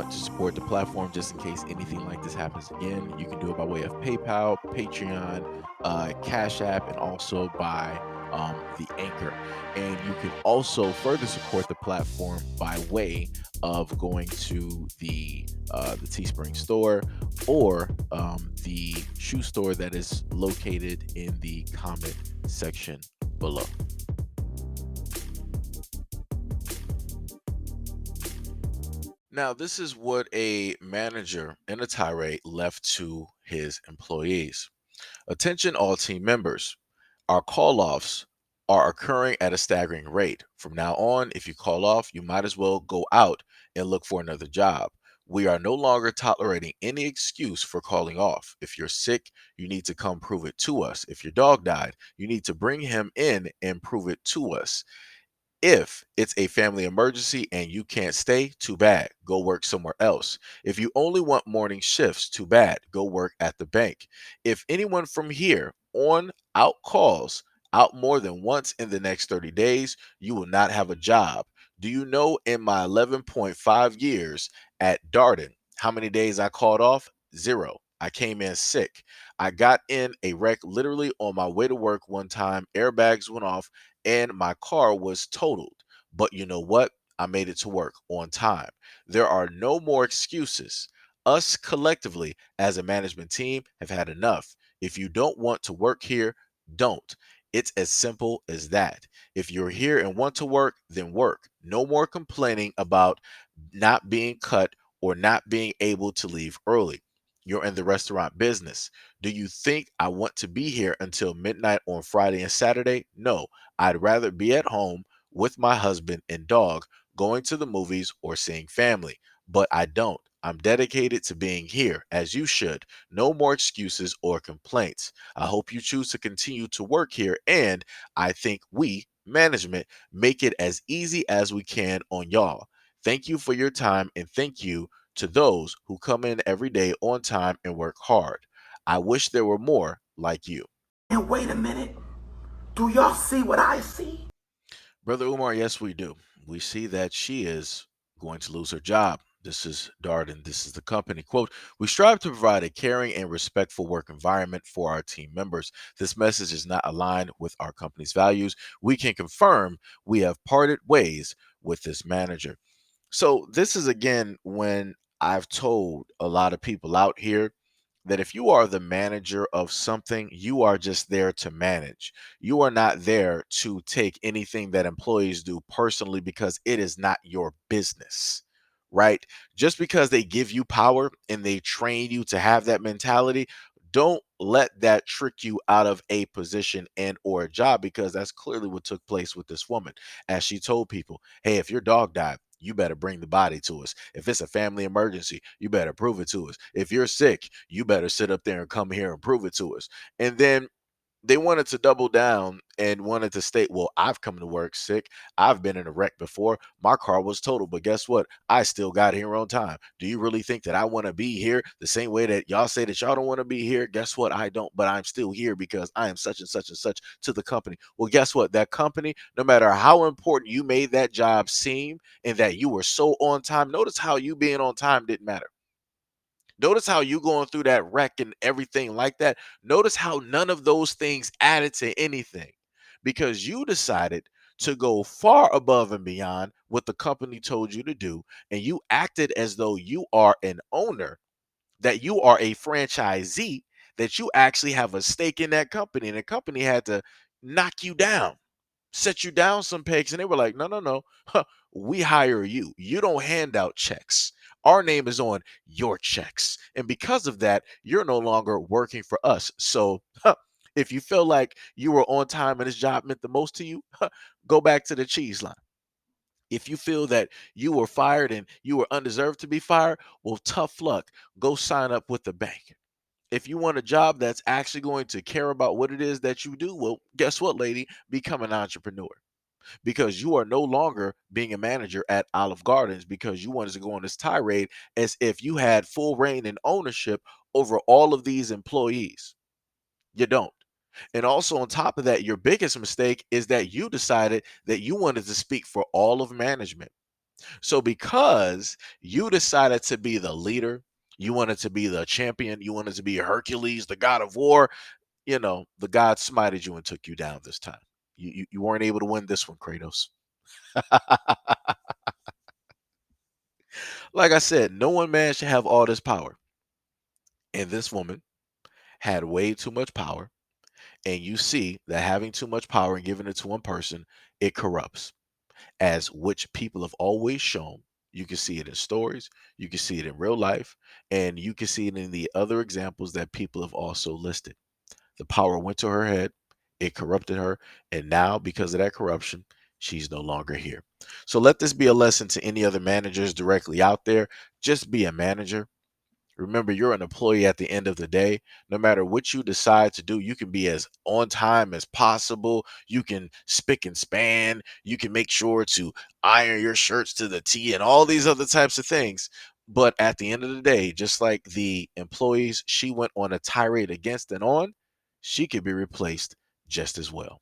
want to support the platform just in case anything like this happens again, you can do it by way of PayPal, Patreon, Cash App, and also by the Anchor. And you can also further support the platform by way of going to the Teespring store or the shoe store that is located in the comment section below. Now, this is what a manager in a tirade left to his employees. Attention, all team members. Our call offs are occurring at a staggering rate. From now on, if you call off, you might as well go out and look for another job. We are no longer tolerating any excuse for calling off. If you're sick, you need to come prove it to us. If your dog died, you need to bring him in and prove it to us. If it's a family emergency and you can't stay, too bad. Go work somewhere else. If you only want morning shifts, too bad. Go work at the bank. If anyone from here on out calls out more than once in the next 30 days, you will not have a job. Do you know in my 11.5 years at Darden, how many days I called off? Zero. I came in sick. I got in a wreck literally on my way to work one time. Airbags went off and my car was totaled. But you know what? I made it to work on time. There are no more excuses. Us collectively as a management team have had enough. If you don't want to work here, don't. It's as simple as that. If you're here and want to work, then work. No more complaining about not being cut or not being able to leave early. You're in the restaurant business. Do you think I want to be here until midnight on Friday and Saturday? No. I'd rather be at home with my husband and dog, going to the movies or seeing family. But I don't. I'm dedicated to being here, as you should. No more excuses or complaints. I hope you choose to continue to work here, and I think we, management, make it as easy as we can on y'all. Thank you for your time, and thank you to those who come in every day on time and work hard. I wish there were more like you. And wait a minute. Do y'all see what I see? Brother Umar, yes, we do. We see that she is going to lose her job. This is Darden. This is the company. Quote, we strive to provide a caring and respectful work environment for our team members. This message is not aligned with our company's values. We can confirm we have parted ways with this manager. So, this is again when I've told a lot of people out here that if you are the manager of something, you are just there to manage. You are not there to take anything that employees do personally because it is not your business, right? Just because they give you power and they train you to have that mentality, don't let that trick you out of a position and or a job, because that's clearly what took place with this woman. As she told people, hey, if your dog died, you better bring the body to us. If it's a family emergency, you better prove it to us. If you're sick, you better sit up there and come here and prove it to us. And then they wanted to double down and wanted to state, well, I've come to work sick. I've been in a wreck before. My car was totaled, but guess what? I still got here on time. Do you really think that I want to be here the same way that y'all say that y'all don't want to be here? Guess what? I don't, but I'm still here because I am such and such and such to the company. Well, guess what? That company, no matter how important you made that job seem and that you were so on time, notice how you being on time didn't matter. Notice how you going through that wreck and everything like that. Notice how none of those things added to anything because you decided to go far above and beyond what the company told you to do. And you acted as though you are an owner, that you are a franchisee, that you actually have a stake in that company. And the company had to knock you down, set you down some pegs, and they were like, no, no, no. Huh, we hire you. You don't hand out checks. Our name is on your checks. And because of that, you're no longer working for us. So huh, if you feel like you were on time and this job meant the most to you, huh, go back to the cheese line. If you feel that you were fired and you were undeserved to be fired, well, tough luck. Go sign up with the bank. If you want a job that's actually going to care about what it is that you do, well, guess what, lady? Become an entrepreneur, because you are no longer being a manager at Olive Gardens because you wanted to go on this tirade as if you had full reign and ownership over all of these employees. You don't. And also, on top of that, your biggest mistake is that you decided that you wanted to speak for all of management. So because you decided to be the leader, you wanted to be the champion, you wanted to be Hercules, the god of war, the god smited you and took you down this time. You weren't able to win this one, Kratos. Like I said, no one man should have all this power. And this woman had way too much power. And you see that having too much power and giving it to one person, it corrupts, as which people have always shown. You can see it in stories, you can see it in real life, and you can see it in the other examples that people have also listed. The power went to her head, it corrupted her, and now because of that corruption, she's no longer here. So let this be a lesson to any other managers directly out there. Just be a manager. Remember, you're an employee at the end of the day. No matter what you decide to do, you can be as on time as possible. You can spick and span. You can make sure to iron your shirts to the T and all these other types of things. But at the end of the day, just like the employees she went on a tirade against and on, she could be replaced just as well.